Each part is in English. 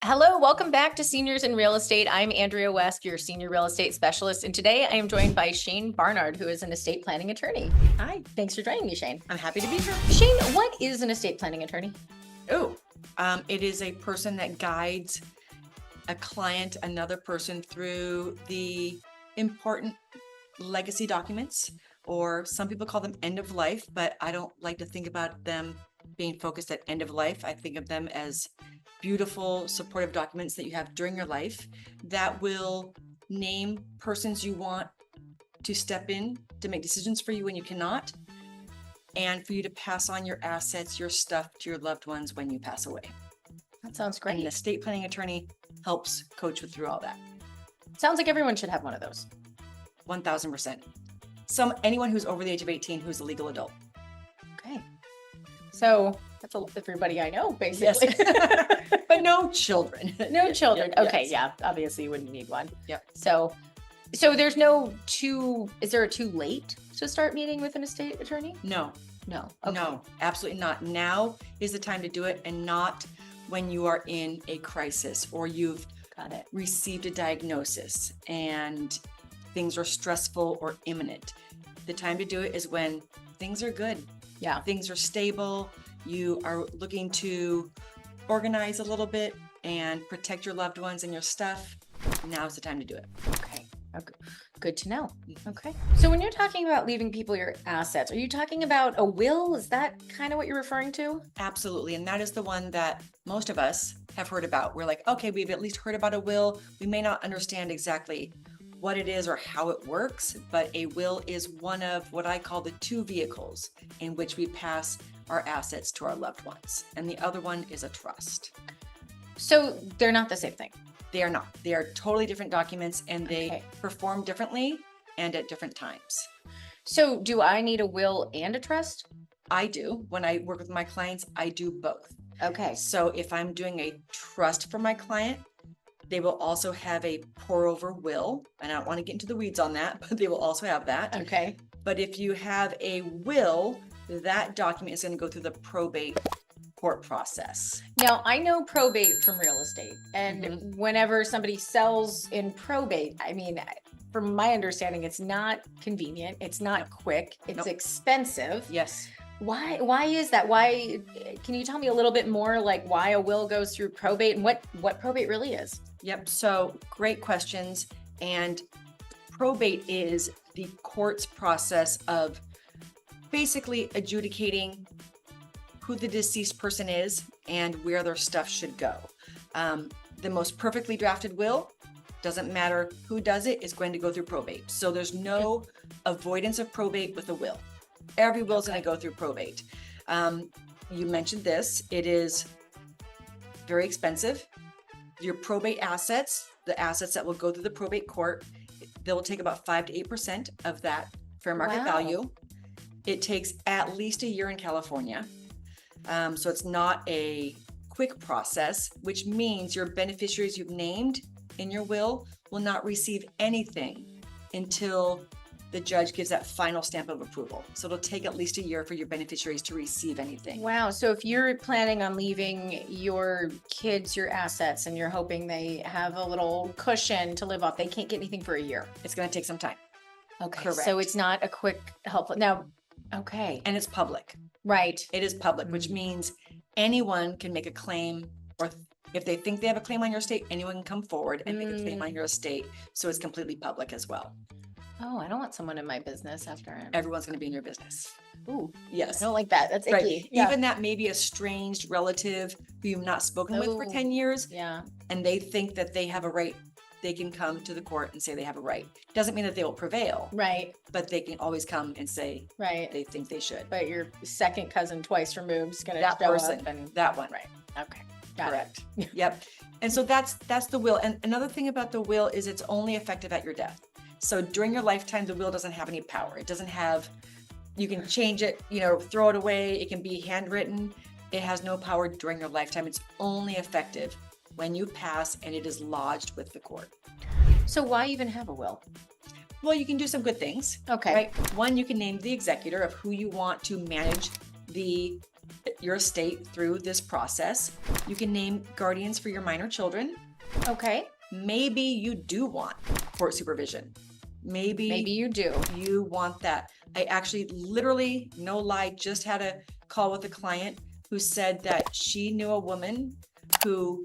Hello, welcome back to Seniors in Real Estate. I'm Andrea West, your senior real estate specialist, and today I am joined by Shane Barnard, who is an estate planning attorney. Hi, thanks for joining me, Shane. I'm happy to be here. Shane, what is an estate planning attorney? It is a person that guides a client, another person through the important legacy documents, or some people call them end of life, but I don't like to think about them being focused at end of life. I think of them as beautiful, supportive documents that you have during your life that will name persons you want to step in to make decisions for you when you cannot, and for you to pass on your assets, your stuff to your loved ones when you pass away. That sounds great. And an estate planning attorney helps coach with through all that. Sounds like everyone should have one of those. 1000%. Anyone who's over the age of 18 who's a legal adult. Okay. So that's everybody I know, basically. Yes. But no children. No children. Yes. Okay, yeah. Obviously you wouldn't need one. Yep. So there's is there a too late to start meeting with an estate attorney? No. No. Okay. No, absolutely not. Now is the time to do it, and not when you are in a crisis or you've Got it. received a diagnosis and things are stressful or imminent. The time to do it is when things are good. Yeah. Things are stable. You are looking to organize a little bit and protect your loved ones and your stuff. Now's the time to do it. Okay. Good to know. Okay. So when you're talking about leaving people your assets, are you talking about a will? Is that kind of what you're referring to? Absolutely. And that is the one that most of us have heard about. We're like, okay, we've at least heard about a will. We may not understand exactly what it is or how it works, but a will is one of what I call the two vehicles in which we pass our assets to our loved ones. And the other one is a trust. So they're not the same thing. They are not. They are totally different documents, and they Okay. perform differently and at different times. So do I need a will and a trust? I do. When I work with my clients, I do both. Okay. So if I'm doing a trust for my client, they will also have a pour over will. And I don't want to get into the weeds on that, but they will also have that. Okay. But if you have a will, that document is going to go through the probate court process. Now, I know probate from real estate, and Mm-hmm. whenever somebody sells in probate, I mean, from my understanding, it's not convenient. It's not quick. It's Nope. expensive. Yes. Why is that? Why, can you tell me a little bit more, like why a will goes through probate and what probate really is? Yep. So great questions. And probate is the court's process of basically adjudicating who the deceased person is and where their stuff should go. The most perfectly drafted will, doesn't matter who does it, is going to go through probate. So there's no avoidance of probate with a will. Every will is going to go through probate. You mentioned this. It is very expensive. Your probate assets, the assets that will go through the probate court, they will take about 5 to 8% of that fair market Wow. value. It takes at least a year in California. So it's not a quick process, which means your beneficiaries you've named in your will not receive anything until the judge gives that final stamp of approval. So it'll take at least a year for your beneficiaries to receive anything. Wow. So if you're planning on leaving your kids your assets and you're hoping they have a little cushion to live off, they can't get anything for a year. It's going to take some time. Okay. Correct. So it's not a quick, helpful. Now, okay. And it's public. Right. It is public, which means anyone can make a claim, or if they think they have a claim on your estate, anyone can come forward and make a claim on your estate. So it's completely public as well. Oh, I don't want someone in my business after I'm... Everyone's going to be in your business. Ooh, Yes. I don't like that. That's Right. icky. Yeah. Even that may be a estranged relative who you've not spoken with for Oh. 10 years, Yeah. and they think that they have a right. They can come to the court and say they have a right. Doesn't mean that they will prevail, Right. but they can always come and say Right. they think they should. But your second cousin twice removed is going to That show person, up and... that one. Right. Okay. Got Correct. it. Yep. And so that's the will. And another thing about the will is it's only effective at your death. So during your lifetime, the will doesn't have any power. It doesn't have, you can change it, throw it away. It can be handwritten. It has no power during your lifetime. It's only effective when you pass and it is lodged with the court. So why even have a will? Well, you can do some good things. Okay. Right. One, you can name the executor of who you want to manage the your estate through this process. You can name guardians for your minor children. Okay. Maybe you do want court supervision. Maybe you do. you want that. I actually literally, no lie, just had a call with a client who said that she knew a woman who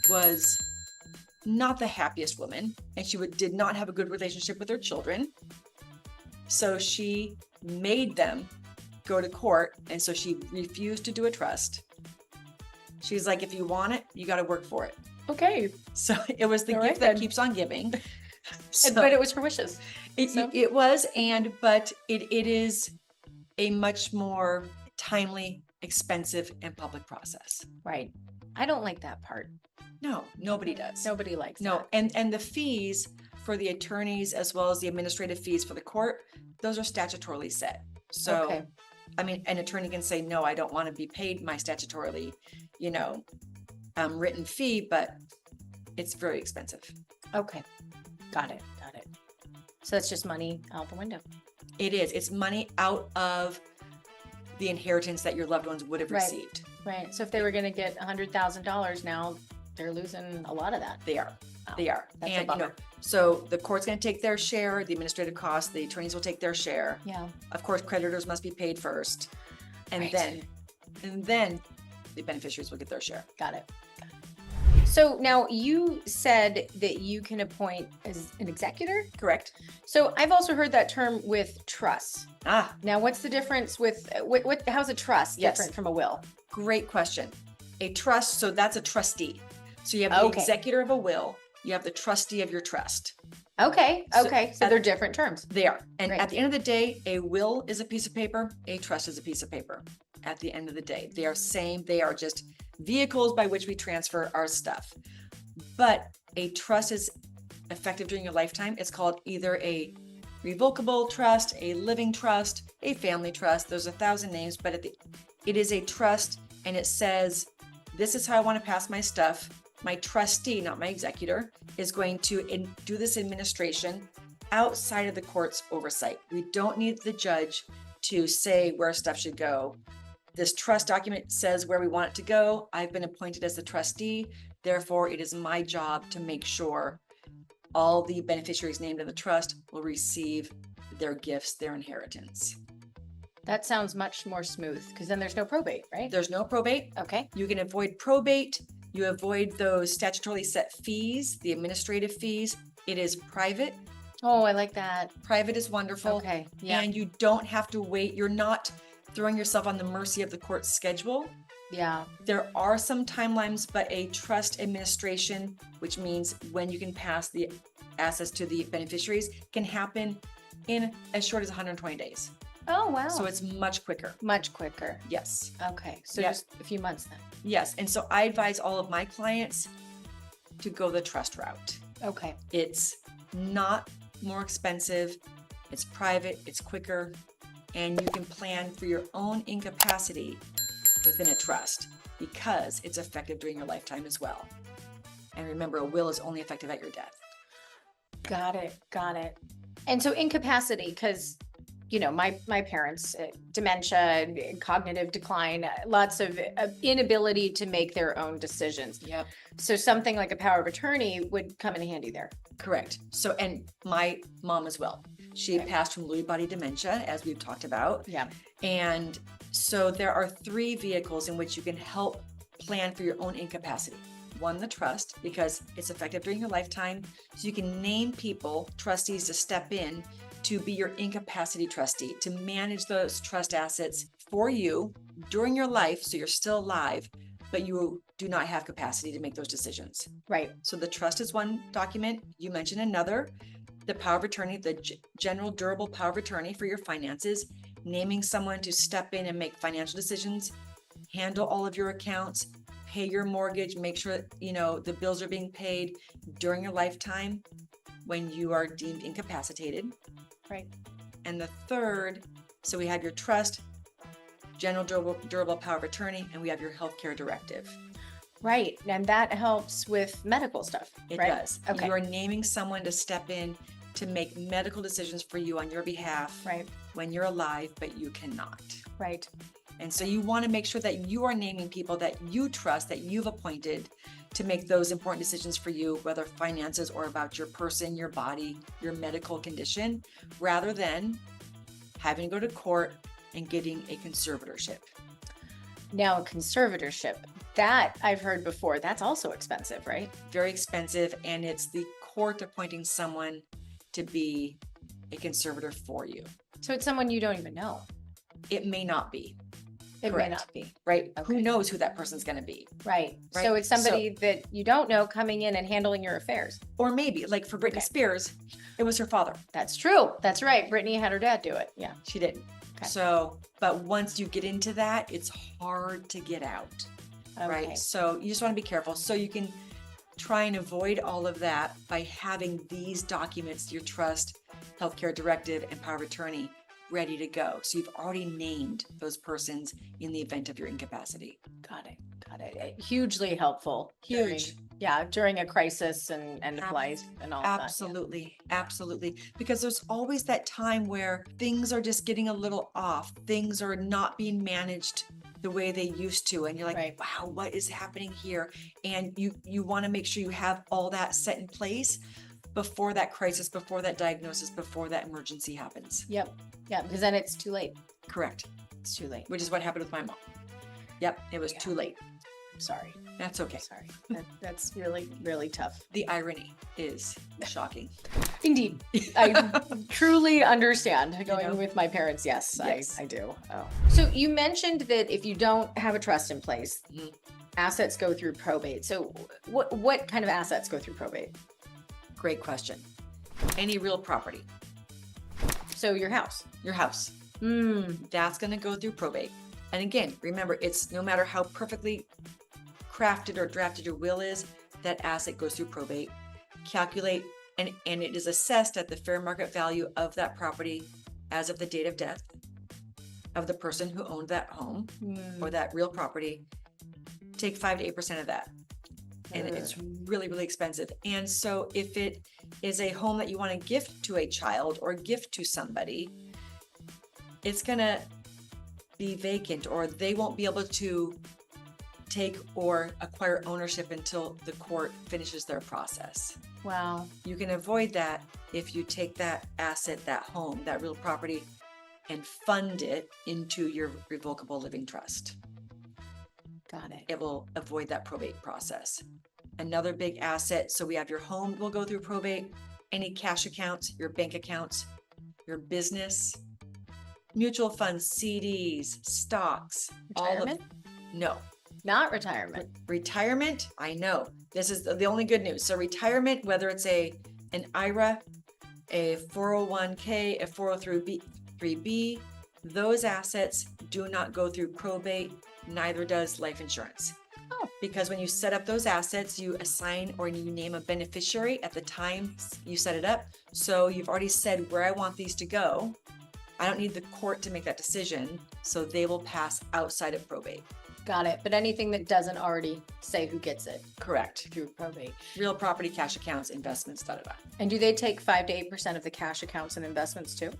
was not the happiest woman, and she did not have a good relationship with her children. So she made them go to court, and so she refused to do a trust. She's like, if you want it, you got to work for it. Okay. So it was the All gift right, that then. keeps on giving. So But it was her wishes. So- it was, but it is a much more timely, expensive, and public process. Right. I don't like that part. No, nobody does. Nobody likes No, that. and the fees for the attorneys as well as the administrative fees for the court, those are statutorily set. So, Okay. I mean, an attorney can say, no, I don't want to be paid my statutorily, written fee, but it's very expensive. Okay. Got it. Got it. So that's just money out the window. It is. It's money out of the inheritance that your loved ones would have Right. received. Right. So if they were going to get $100,000 now, they're losing a lot of that. They are. Wow. They are. That's a And, bummer. so the court's going to take their share, the administrative costs, the attorneys will take their share. Yeah. Of course, creditors must be paid first. And Right. then the beneficiaries will get their share. Got it. So now you said that you can appoint as an executor. Correct. So I've also heard that term with trusts. Ah, Now, what's the difference with how's a trust Yes. different from a will? great question. A trust, so that's a trustee. So you have the Okay. executor of a will, you have the trustee of your trust. Okay. So Okay. So they're different terms. They are. And Right. at the end of the day, a will is a piece of paper, a trust is a piece of paper. At the end of the day, they are same. They are just vehicles by which we transfer our stuff. But a trust is effective during your lifetime. It's called either a revocable trust, a living trust, a family trust. There's 1,000 names, but it is a trust, and it says, this is how I want to pass my stuff. My trustee, not my executor, is going to do this administration outside of the court's oversight. We don't need the judge to say where stuff should go. This trust document says where we want it to go. I've been appointed as the trustee. Therefore, it is my job to make sure all the beneficiaries named in the trust will receive their gifts, their inheritance. That sounds much more smooth because then there's no probate, right? There's no probate. Okay. You can avoid probate. You avoid those statutorily set fees, the administrative fees. It is private. Oh, I like that. Private is wonderful. Okay. Yeah. And you don't have to wait. You're not throwing yourself on the mercy of the court's schedule. Yeah. There are some timelines, but a trust administration, which means when you can pass the assets to the beneficiaries, can happen in as short as 120 days. Oh, wow. So it's much quicker. much quicker. Yes. Okay. So Yeah. just a few months then. Yes. And so I advise all of my clients to go the trust route. Okay. It's not more expensive. It's private. It's quicker. And you can plan for your own incapacity within a trust because it's effective during your lifetime as well. And remember, a will is only effective at your death. Got it. Got it. And so incapacity, because my parents, dementia, cognitive decline, lots of inability to make their own decisions. Yep. So something like a power of attorney would come in handy there. Correct. So, and my mom as well. She Okay. passed from Lewy body dementia, as we've talked about. Yeah. And so there are 3 vehicles in which you can help plan for your own incapacity. One, the trust, because it's effective during your lifetime. So you can name people, trustees, to step in to be your incapacity trustee, to manage those trust assets for you during your life. So you're still alive, but you do not have capacity to make those decisions. Right. So the trust is one document. You mentioned another, the power of attorney, the general durable power of attorney for your finances, naming someone to step in and make financial decisions, handle all of your accounts, pay your mortgage, make sure the bills are being paid during your lifetime when you are deemed incapacitated. Right. And the third, so we have your trust, general durable power of attorney, and we have your healthcare directive. Right. And that helps with medical stuff. It right? does. Okay. You are naming someone to step in to make medical decisions for you on your behalf Right. when you're alive, but you cannot. Right. And so you want to make sure that you are naming people that you trust, that you've appointed to make those important decisions for you, whether finances or about your person, your body, your medical condition, rather than having to go to court and getting a conservatorship. Now, a conservatorship, that I've heard before, that's also expensive, right? Very expensive, and it's the court appointing someone to be a conservator for you. So it's someone you don't even know. It may not be. It Correct. may not be. Right? Okay. Who knows who that person's going to be? Right. Right. So it's somebody that you don't know coming in and handling your affairs. Or maybe, like for Britney Okay. Spears, it was her father. That's true. That's right. Brittany had her dad do it. Yeah. She didn't. Okay. So, but once you get into that, it's hard to get out. Okay. Right? So you just want to be careful. So you can try and avoid all of that by having these documents, your trust, healthcare directive, and power of attorney ready to go. So you've already named those persons in the event of your incapacity. Got it. Got it. Hugely helpful. Huge. During a crisis and end of life and all of that. yeah. Absolutely. Absolutely. Because there's always that time where things are just getting a little off. Things are not being managed the way they used to. And you're like, Right. wow, what is happening here? And you want to make sure you have all that set in place before that crisis, before that diagnosis, before that emergency happens. Yep. Yeah. Because then it's too late. Correct. It's too late. Which is what happened with my mom. Yep. It was Yeah. too late. Sorry. That's okay. Sorry. That's really, really tough. The irony is shocking. Indeed. I truly understand going know? with my parents. Yes, Yes. I do. Oh. So you mentioned that if you don't have a trust in place, Mhm. assets go through probate. So what kind of assets go through probate? Great question. Any real property, So your house. your house, Mm, that's going to go through probate. And again, remember, it's no matter how perfectly crafted or drafted your will is, that asset goes through probate. Calculate, and it is assessed at the fair market value of that property as of the date of death of the person who owned that home or that real property. Take 5 to 8% of that. And it's really, really expensive. And so if it is a home that you want to gift to a child or gift to somebody, it's going to be vacant, or they won't be able to take or acquire ownership until the court finishes their process. Wow. You can avoid that if you take that asset, that home, that real property, and fund it into your revocable living trust. Got it. It will avoid that probate process. Another big asset, so we have your home will go through probate, any cash accounts, your bank accounts, your business, mutual funds, CDs, stocks, Retirement? No. Not retirement. Retirement, I know. This is the only good news. So retirement, whether it's an IRA, a 401k, a 403b, those assets do not go through probate, neither does life insurance. Oh. Because when you set up those assets, you assign or you name a beneficiary at the time you set it up. So you've already said where I want these to go. I don't need the court to make that decision, so they will pass outside of probate. Got it. But anything that doesn't already say who gets it Correct. through probate. Real property, cash accounts, investments, And do they take 5 to 8% of the cash accounts and investments too?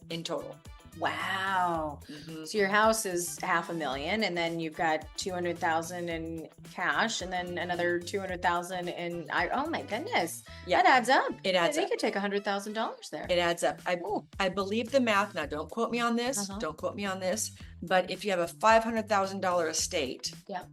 in total. Wow. So your house is $500,000, and then you've got 200,000 in cash, and then another 200,000 in. Oh my goodness, Yeah. that adds up. It adds They up. could take $100,000 there. It adds up. I believe the math. Now, don't quote me on this. Uh-huh. Don't quote me on this. But if you have a $500,000 estate, Yeah.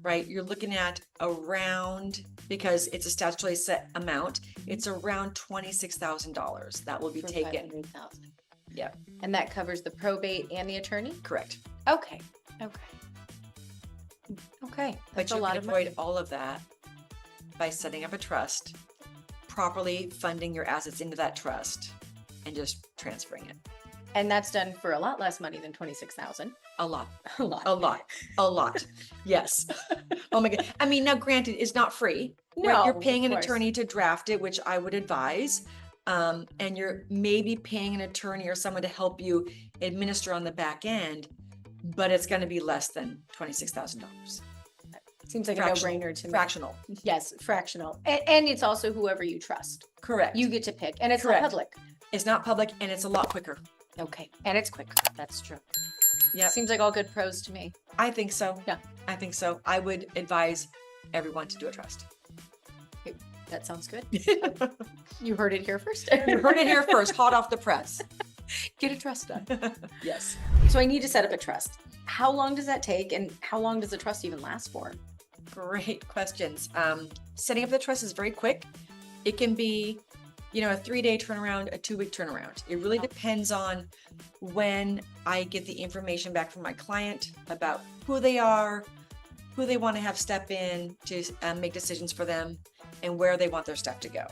right, you're looking at around, because it's a statutorily set amount, it's around $26,000 that will be For taken. 500,000. Yeah, And that covers the probate and the attorney. correct. Okay. Okay. But That's a you lot can of money. avoid all of that by setting up a trust, properly funding your assets into that trust, and just transferring it. And that's done for a lot less money than 26,000. A lot. A lot. A lot, a lot. Yes. Oh my God. I mean, now granted, it's not free. Right? No, You're paying of an course. attorney to draft it, which I would advise. And you're maybe paying an attorney or someone to help you administer on the back end, but it's going to be less than $26,000. Seems like a Fractional. no-brainer to me. Fractional. Yes, fractional. And it's also whoever you trust. Correct. You get to pick, and it's not Correct. public. It's not public, and it's a lot quicker. Okay. And it's quicker. That's true. Yep. Seems like all good pros to me. I think so. Yeah. I think so. I would advise everyone to do a trust. That sounds good. You heard it here first. You heard it here first, hot off the press. Get a trust done. Yes. So I need to set up a trust. How long does that take, and how long does the trust even last for? Great questions. Setting up the trust is very quick. It can be, a 3-day turnaround, a 2-week turnaround. It really depends on when I get the information back from my client about who they are, who they want to have step in to make decisions for them, and where they want their stuff to go.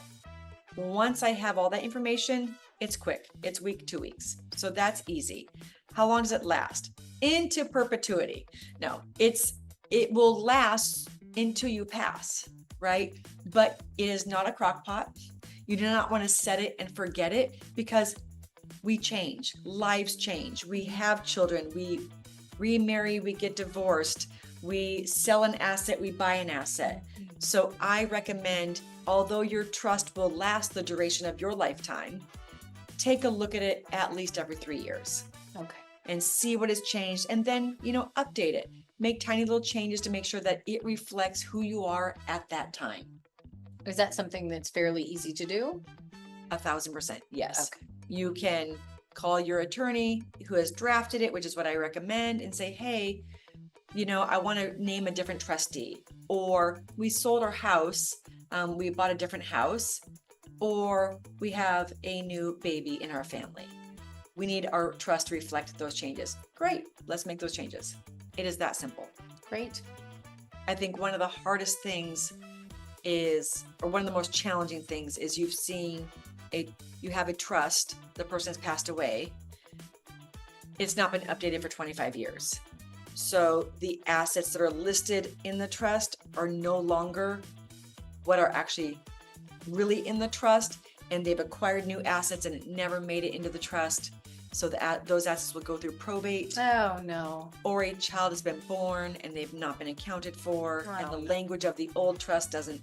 Once I have all that information, it's quick. It's week, 2 weeks. So that's easy. How long does it last? Into perpetuity. No, it will last until you pass, right? But it is not a crock pot. You do not want to set it and forget it, because we change, lives change. We have children, we remarry, we get divorced, we sell an asset, we buy an asset. So I recommend, although your trust will last the duration of your lifetime, take a look at it at least every 3 years. Okay. And see what has changed, and then, update it. Make tiny little changes to make sure that it reflects who you are at that time. Is that something that's fairly easy to do? 1,000%, yes. Okay. You can call your attorney who has drafted it, which is what I recommend, and say, hey, I want to name a different trustee, or we sold our house, we bought a different house, or we have a new baby in our family. We need our trust to reflect those changes. Great, let's make those changes. It is that simple. Great. I think one of the hardest things or one of the most challenging things is you have a trust, the person has passed away, it's not been updated for 25 years. So the assets that are listed in the trust are no longer what are actually really in the trust, and they've acquired new assets and it never made it into the trust. So those assets will go through probate. Oh, no. Or a child has been born and they've not been accounted for, and the no. language of the old trust doesn't,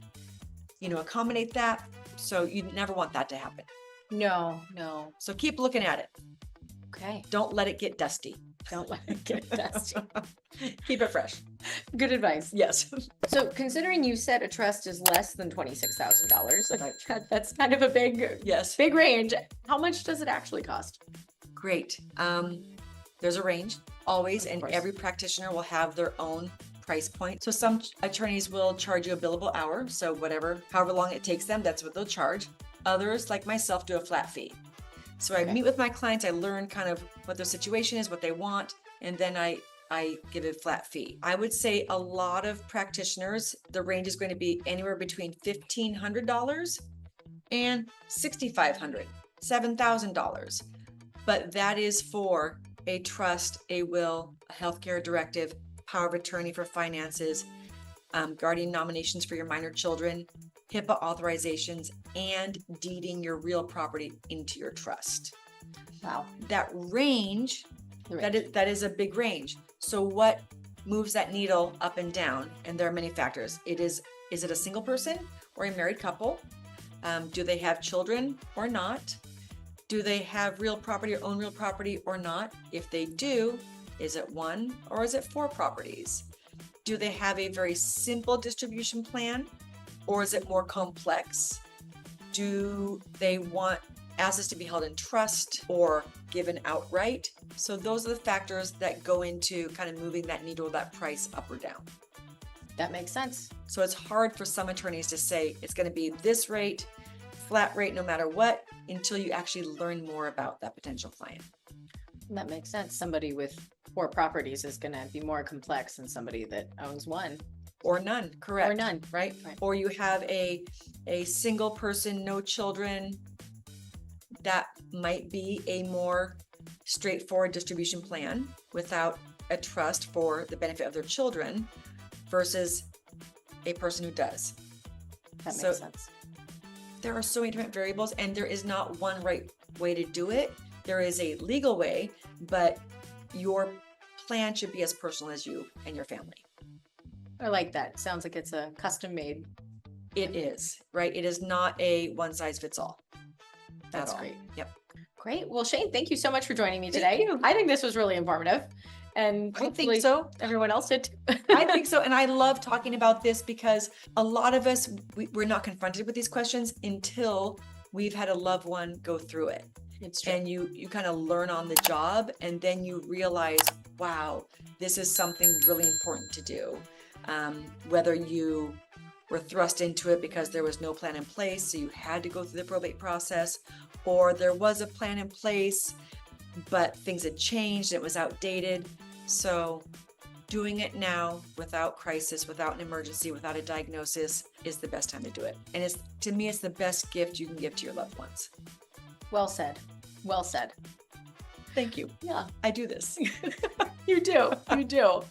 accommodate that. So you never want that to happen. No. So keep looking at it. Okay. Don't let it get dusty. Don't let it get dusty. Keep it fresh. Good advice. Yes. So considering you said a trust is less than $26,000, that's kind of a big range. How much does it actually cost? Great. There's a range always, and course. every practitioner will have their own price point. So some attorneys will charge you a billable hour. So however long it takes them, that's what they'll charge. Others, like myself, do a flat fee. So I meet with my clients, I learn kind of what their situation is, what they want, and then I give a flat fee. I would say a lot of practitioners, the range is going to be anywhere between $1,500 and $6,500, $7,000. But that is for a trust, a will, a healthcare directive, power of attorney for finances, guardian nominations for your minor children, HIPAA authorizations, and deeding your real property into your trust. Wow. That range, that is a big range. So what moves that needle up and down? And there are many factors. Is it a single person or a married couple? Do they have children or not? Do they have real property or own real property or not? If they do, is it 1 or is it 4 properties? Do they have a very simple distribution plan, or is it more complex? Do they want assets to be held in trust or given outright? So those are the factors that go into kind of moving that needle, that price up or down. That makes sense. So it's hard for some attorneys to say it's going to be this rate, flat rate, no matter what, until you actually learn more about that potential client. That makes sense. Somebody with 4 properties is going to be more complex than somebody that owns 1. Or none, correct. Or none. Right? Or you have a single person, no children. That might be a more straightforward distribution plan without a trust for the benefit of their children versus a person who does. That makes sense. There are so many different variables, and there is not one right way to do it. There is a legal way, but your plan should be as personal as you and your family. I like that. Sounds like it's a custom made. It is, right? It is not a one size fits all. That's great. Yep. Great. Well, Shane, thank you so much for joining me today. Thank you. I think this was really informative. And I think hopefully so. everyone else did. too. I think so. And I love talking about this because a lot of us, we're not confronted with these questions until we've had a loved one go through it. It's true. And you kind of learn on the job, and then you realize, wow, this is something really important to do. Whether you were thrust into it because there was no plan in place, so you had to go through the probate process, or there was a plan in place, but things had changed and it was outdated. So doing it now without crisis, without an emergency, without a diagnosis is the best time to do it. And it's, to me, it's the best gift you can give to your loved ones. Well said. Well said. Thank you. Yeah, I do this. you do. You do.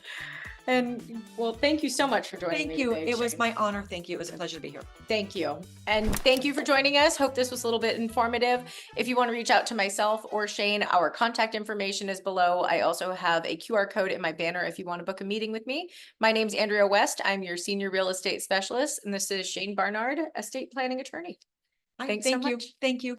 And well, thank you so much for joining Thank me you. today, It was Shane. my honor. Thank you. It was a pleasure to be here. Thank you. And thank you for joining us. Hope this was a little bit informative. If you want to reach out to myself or Shane, our contact information is below. I also have a QR code in my banner if you want to book a meeting with me. My name's Andrea West. I'm your senior real estate specialist, and this is Shane Barnard, estate planning attorney. Thanks so Thank you. much. Thank you.